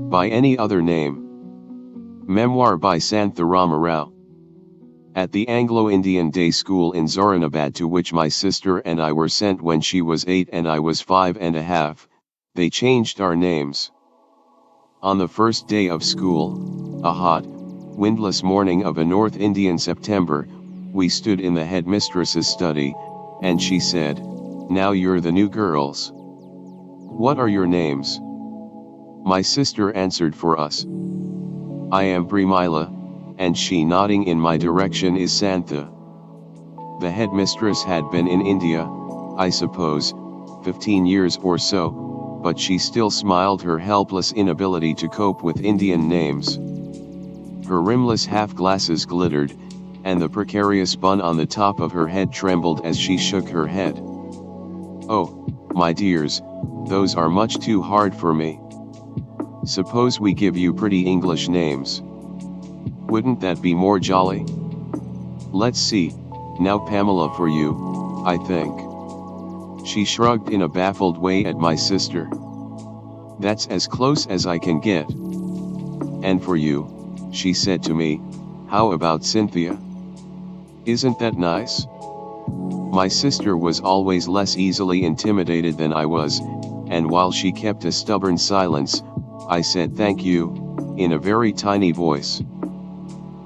By any other name. Memoir by Santha Rama. At the Anglo-Indian Day School in Zoranabad, to which my sister and I were sent when she was 8 and I was 5.5, they changed our names. On the first day of school, a hot, windless morning of a North Indian September, we stood in the headmistress's study, and she said, "Now you're the new girls. What are your names?" My sister answered for us. "I am Premila," and she, nodding in my direction, "is Santha." The headmistress had been in India, I suppose, 15 years or so, but she still smiled her helpless inability to cope with Indian names. Her rimless half-glasses glittered, and the precarious bun on the top of her head trembled as she shook her head. "Oh, my dears, those are much too hard for me. Suppose we give you pretty English names. Wouldn't that be more jolly? Let's see, now Pamela for you, I think." She shrugged in a baffled way at my sister. "That's as close as I can get." "And for you," she said to me, "how about Cynthia? Isn't that nice?" My sister was always less easily intimidated than I was, and while she kept a stubborn silence, I said thank you, in a very tiny voice.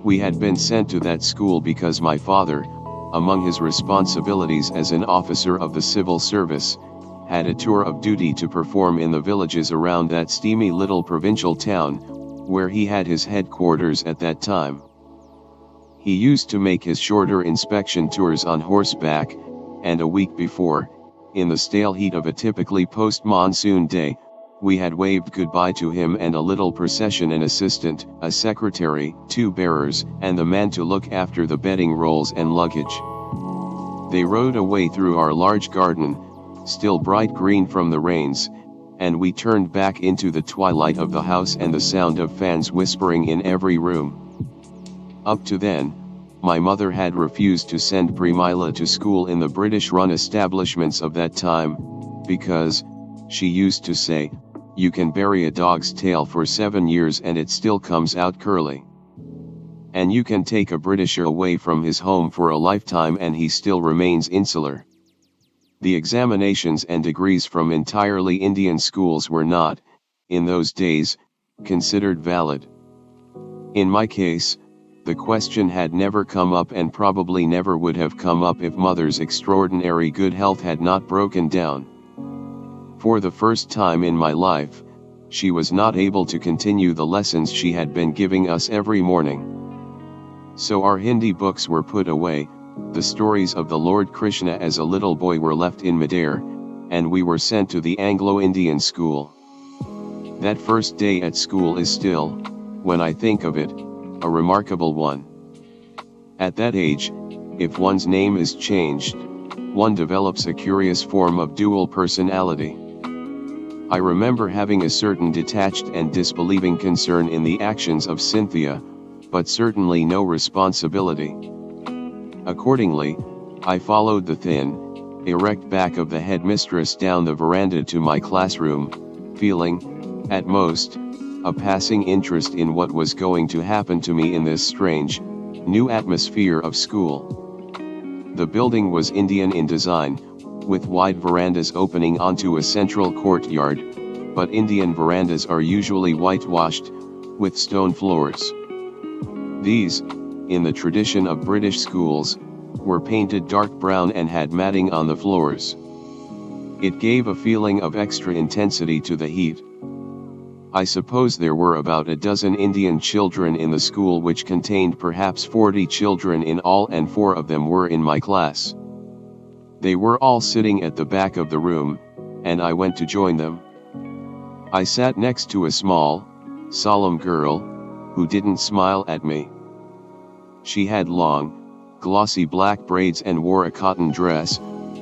We had been sent to that school because my father, among his responsibilities as an officer of the civil service, had a tour of duty to perform in the villages around that steamy little provincial town, where he had his headquarters at that time. He used to make his shorter inspection tours on horseback, and a week before, in the stale heat of a typically post-monsoon day, we had waved goodbye to him and a little procession: an assistant, a secretary, 2 bearers, and the man to look after the bedding rolls and luggage. They rode away through our large garden, still bright green from the rains, and we turned back into the twilight of the house and the sound of fans whispering in every room. Up to then, my mother had refused to send Premila to school in the British-run establishments of that time, because, she used to say, you can bury a dog's tail for 7 years and it still comes out curly. And you can take a Britisher away from his home for a lifetime and he still remains insular. The examinations and degrees from entirely Indian schools were not, in those days, considered valid. In my case, the question had never come up and probably never would have come up if mother's extraordinary good health had not broken down. For the first time in my life, she was not able to continue the lessons she had been giving us every morning. So our Hindi books were put away, the stories of the Lord Krishna as a little boy were left in midair, and we were sent to the Anglo-Indian school. That first day at school is still, when I think of it, a remarkable one. At that age, if one's name is changed, one develops a curious form of dual personality. I remember having a certain detached and disbelieving concern in the actions of Cynthia, but certainly no responsibility. Accordingly, I followed the thin, erect back of the headmistress down the veranda to my classroom, feeling, at most, a passing interest in what was going to happen to me in this strange, new atmosphere of school. The building was Indian in design, with wide verandas opening onto a central courtyard, but Indian verandas are usually whitewashed, with stone floors. These, in the tradition of British schools, were painted dark brown and had matting on the floors. It gave a feeling of extra intensity to the heat. I suppose there were about a dozen Indian children in the school, which contained perhaps 40 children in all, and 4 of them were in my class. They were all sitting at the back of the room, and I went to join them. I sat next to a small, solemn girl, who didn't smile at me. She had long, glossy black braids and wore a cotton dress,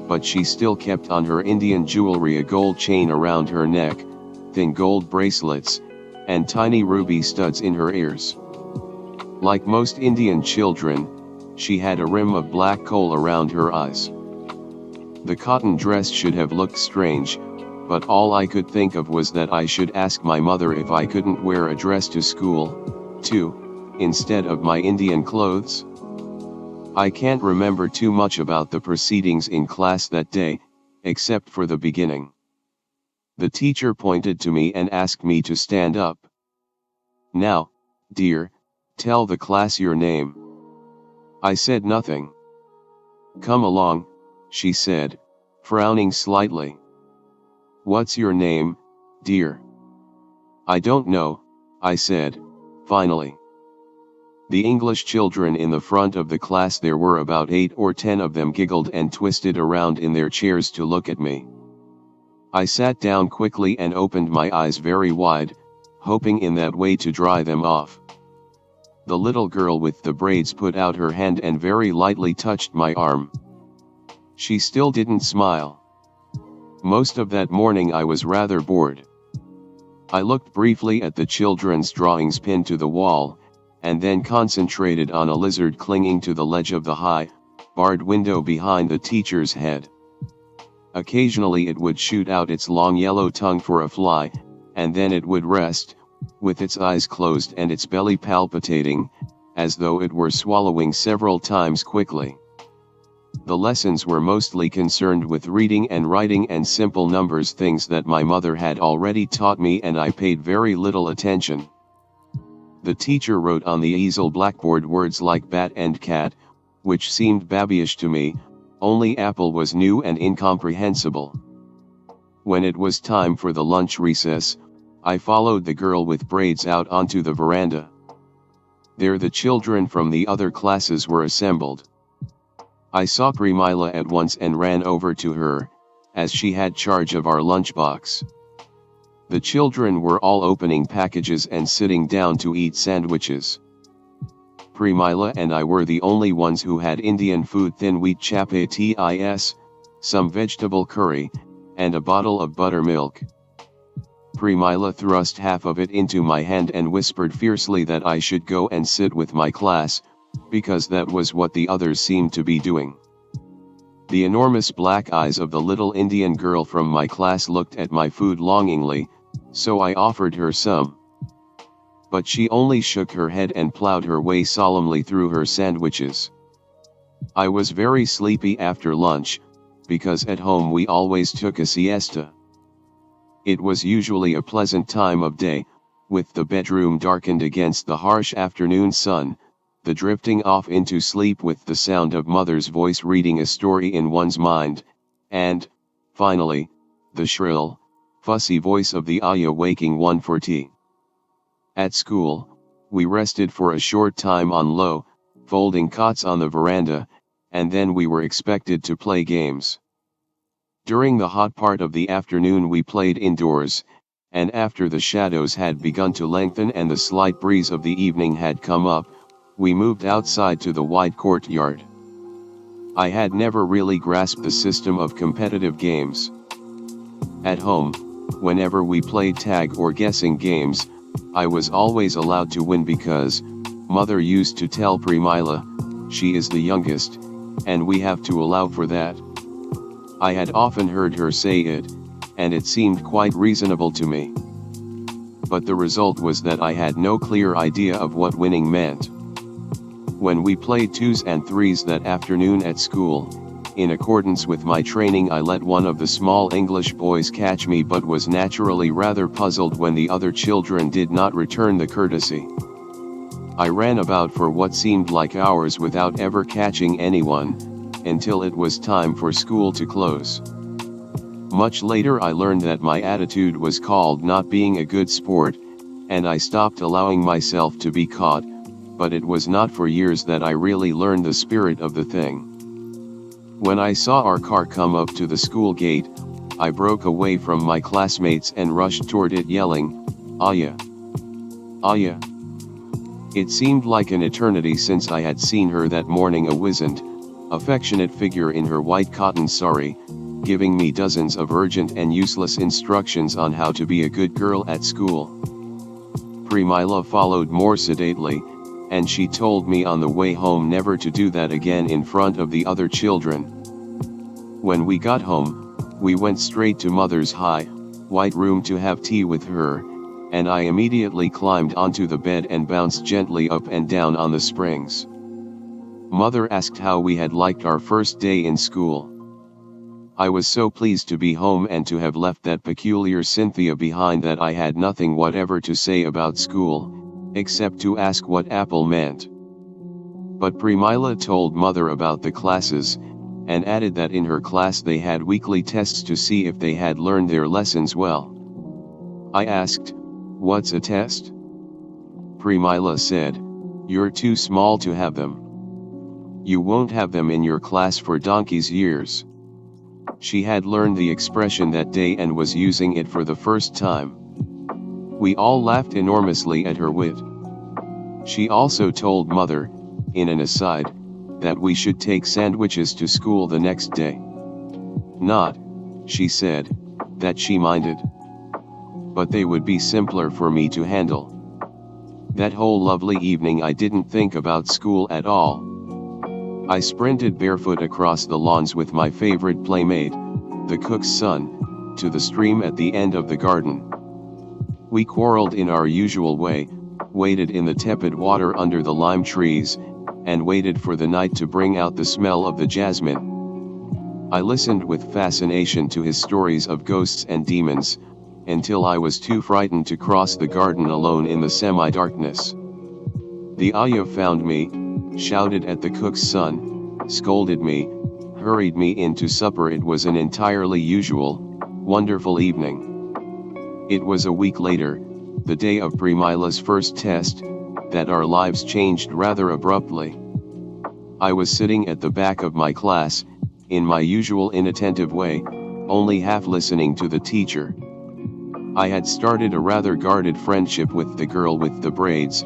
but she still kept on her Indian jewelry: a gold chain around her neck, thin gold bracelets, and tiny ruby studs in her ears. Like most Indian children, she had a rim of black kohl around her eyes. The cotton dress should have looked strange, but all I could think of was that I should ask my mother if I couldn't wear a dress to school, too, instead of my Indian clothes. I can't remember too much about the proceedings in class that day, except for the beginning. The teacher pointed to me and asked me to stand up. "Now, dear, tell the class your name." I said nothing. "Come along," she said, frowning slightly. "What's your name, dear?" "I don't know," I said, finally. The English children in the front of the class, there were about 8 or 10 of them, giggled and twisted around in their chairs to look at me. I sat down quickly and opened my eyes very wide, hoping in that way to dry them off. The little girl with the braids put out her hand and very lightly touched my arm. She still didn't smile. Most of that morning I was rather bored. I looked briefly at the children's drawings pinned to the wall, and then concentrated on a lizard clinging to the ledge of the high, barred window behind the teacher's head. Occasionally it would shoot out its long yellow tongue for a fly, and then it would rest, with its eyes closed and its belly palpitating, as though it were swallowing several times quickly. The lessons were mostly concerned with reading and writing and simple numbers, things that my mother had already taught me, and I paid very little attention. The teacher wrote on the easel blackboard words like bat and cat, which seemed babyish to me, only apple was new and incomprehensible. When it was time for the lunch recess, I followed the girl with braids out onto the veranda. There the children from the other classes were assembled. I saw Premila at once and ran over to her, as she had charge of our lunchbox. The children were all opening packages and sitting down to eat sandwiches. Premila and I were the only ones who had Indian food: thin wheat chapatis, some vegetable curry, and a bottle of buttermilk. Premila thrust half of it into my hand and whispered fiercely that I should go and sit with my class, because that was what the others seemed to be doing. The enormous black eyes of the little Indian girl from my class looked at my food longingly, so I offered her some. But she only shook her head and plowed her way solemnly through her sandwiches. I was very sleepy after lunch, because at home we always took a siesta. It was usually a pleasant time of day, with the bedroom darkened against the harsh afternoon sun, the drifting off into sleep with the sound of mother's voice reading a story in one's mind, and, finally, the shrill, fussy voice of the ayah waking one for tea. At school, we rested for a short time on low, folding cots on the veranda, and then we were expected to play games. During the hot part of the afternoon we played indoors, and after the shadows had begun to lengthen and the slight breeze of the evening had come up, we moved outside to the wide courtyard. I had never really grasped the system of competitive games. At home, whenever we played tag or guessing games, I was always allowed to win because mother used to tell Premila, she is the youngest, and we have to allow for that. I had often heard her say it, and it seemed quite reasonable to me. But the result was that I had no clear idea of what winning meant. When we played 2s and 3s that afternoon at school, in accordance with my training I let one of the small English boys catch me, but was naturally rather puzzled when the other children did not return the courtesy. I ran about for what seemed like hours without ever catching anyone, until it was time for school to close. Much later I learned that my attitude was called not being a good sport, and I stopped allowing myself to be caught, but it was not for years that I really learned the spirit of the thing. When I saw our car come up to the school gate, I broke away from my classmates and rushed toward it yelling, "Ayah! Ayah!" It seemed like an eternity since I had seen her that morning, a wizened, affectionate figure in her white cotton sari, giving me dozens of urgent and useless instructions on how to be a good girl at school. Premila followed more sedately, and she told me on the way home never to do that again in front of the other children. When we got home, we went straight to mother's high, white room to have tea with her, and I immediately climbed onto the bed and bounced gently up and down on the springs. Mother asked how we had liked our first day in school. I was so pleased to be home and to have left that peculiar Cynthia behind that I had nothing whatever to say about school, except to ask what apple meant. But Premila told Mother about the classes, and added that in her class they had weekly tests to see if they had learned their lessons well. I asked, "What's a test?" Premila said, "You're too small to have them. You won't have them in your class for donkey's years." She had learned the expression that day and was using it for the first time. We all laughed enormously at her wit. She also told Mother, in an aside, that we should take sandwiches to school the next day. Not, she said, that she minded. But they would be simpler for me to handle. That whole lovely evening I didn't think about school at all. I sprinted barefoot across the lawns with my favorite playmate, the cook's son, to the stream at the end of the garden. We quarreled in our usual way, waded in the tepid water under the lime trees, and waited for the night to bring out the smell of the jasmine. I listened with fascination to his stories of ghosts and demons, until I was too frightened to cross the garden alone in the semi-darkness. The ayah found me, shouted at the cook's son, scolded me, hurried me in to supper. It was an entirely usual, wonderful evening. It was a week later, the day of Premila's first test, that our lives changed rather abruptly. I was sitting at the back of my class, in my usual inattentive way, only half listening to the teacher. I had started a rather guarded friendship with the girl with the braids,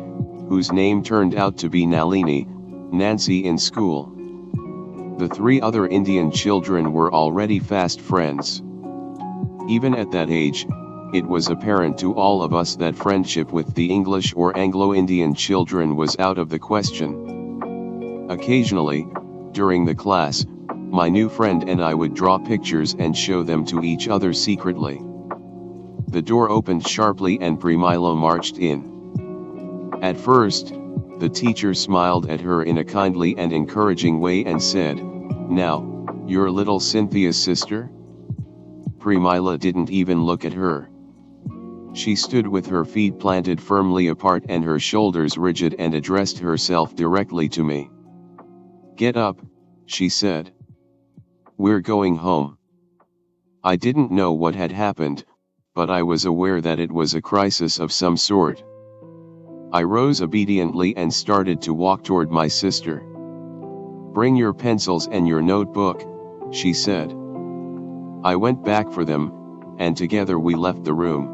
whose name turned out to be Nalini, Nancy in school. The three other Indian children were already fast friends. Even at that age, it was apparent to all of us that friendship with the English or Anglo-Indian children was out of the question. Occasionally, during the class, my new friend and I would draw pictures and show them to each other secretly. The door opened sharply and Premila marched in. At first, the teacher smiled at her in a kindly and encouraging way and said, "Now, you're little Cynthia's sister?" Premila didn't even look at her. She stood with her feet planted firmly apart and her shoulders rigid and addressed herself directly to me. "Get up," she said. "We're going home." I didn't know what had happened, but I was aware that it was a crisis of some sort. I rose obediently and started to walk toward my sister. "Bring your pencils and your notebook," she said. I went back for them, and together we left the room.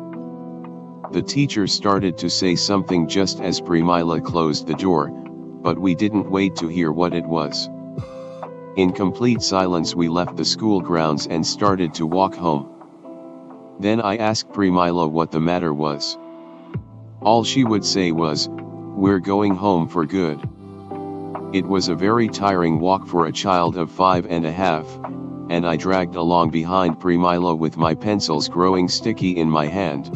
The teacher started to say something just as Premila closed the door, but we didn't wait to hear what it was. In complete silence we left the school grounds and started to walk home. Then I asked Premila what the matter was. All she would say was, "We're going home for good." It was a very tiring walk for a child of 5.5, and I dragged along behind Premila with my pencils growing sticky in my hand.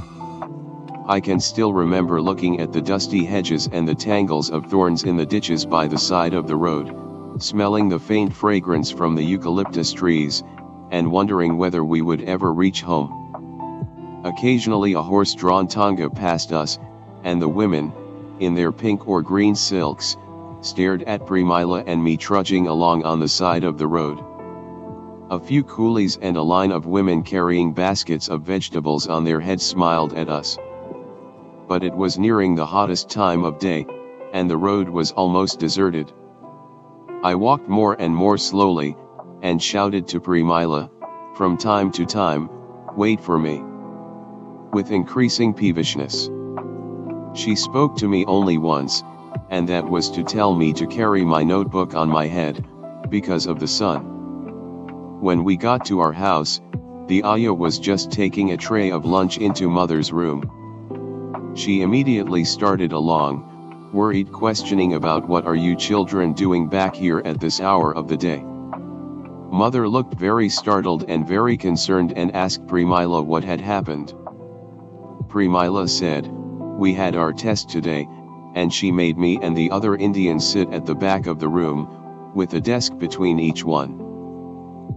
I can still remember looking at the dusty hedges and the tangles of thorns in the ditches by the side of the road, smelling the faint fragrance from the eucalyptus trees, and wondering whether we would ever reach home. Occasionally a horse-drawn tonga passed us, and the women, in their pink or green silks, stared at Premila and me trudging along on the side of the road. A few coolies and a line of women carrying baskets of vegetables on their heads smiled at us. But it was nearing the hottest time of day, and the road was almost deserted. I walked more and more slowly, and shouted to Premila, from time to time, "Wait for me," with increasing peevishness. She spoke to me only once, and that was to tell me to carry my notebook on my head, because of the sun. When we got to our house, the ayah was just taking a tray of lunch into Mother's room. She immediately started a long, worried questioning about what are you children doing back here at this hour of the day. Mother looked very startled and very concerned and asked Premila what had happened. Premila said, "We had our test today, and she made me and the other Indians sit at the back of the room, with a desk between each one."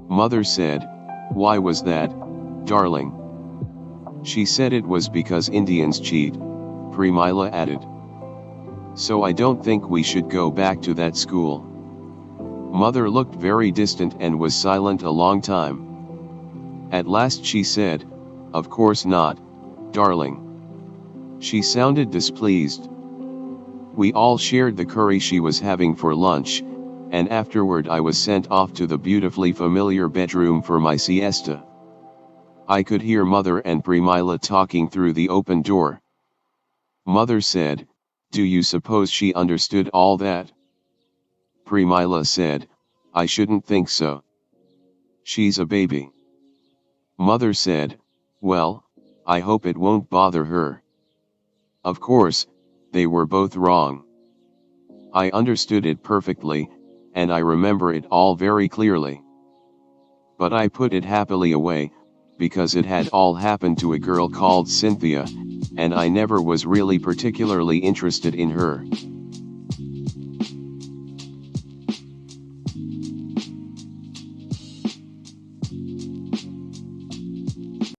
Mother said, "Why was that, darling?" She said it was because Indians cheat, Premila added. "So I don't think we should go back to that school." Mother looked very distant and was silent a long time. At last she said, "Of course not, darling." She sounded displeased. We all shared the curry she was having for lunch, and afterward I was sent off to the beautifully familiar bedroom for my siesta. I could hear Mother and Premila talking through the open door. Mother said, "Do you suppose she understood all that?" Premila said, "I shouldn't think so. She's a baby." Mother said, "Well, I hope it won't bother her." Of course, they were both wrong. I understood it perfectly, and I remember it all very clearly. But I put it happily away, because it had all happened to a girl called Cynthia, and I never was really particularly interested in her.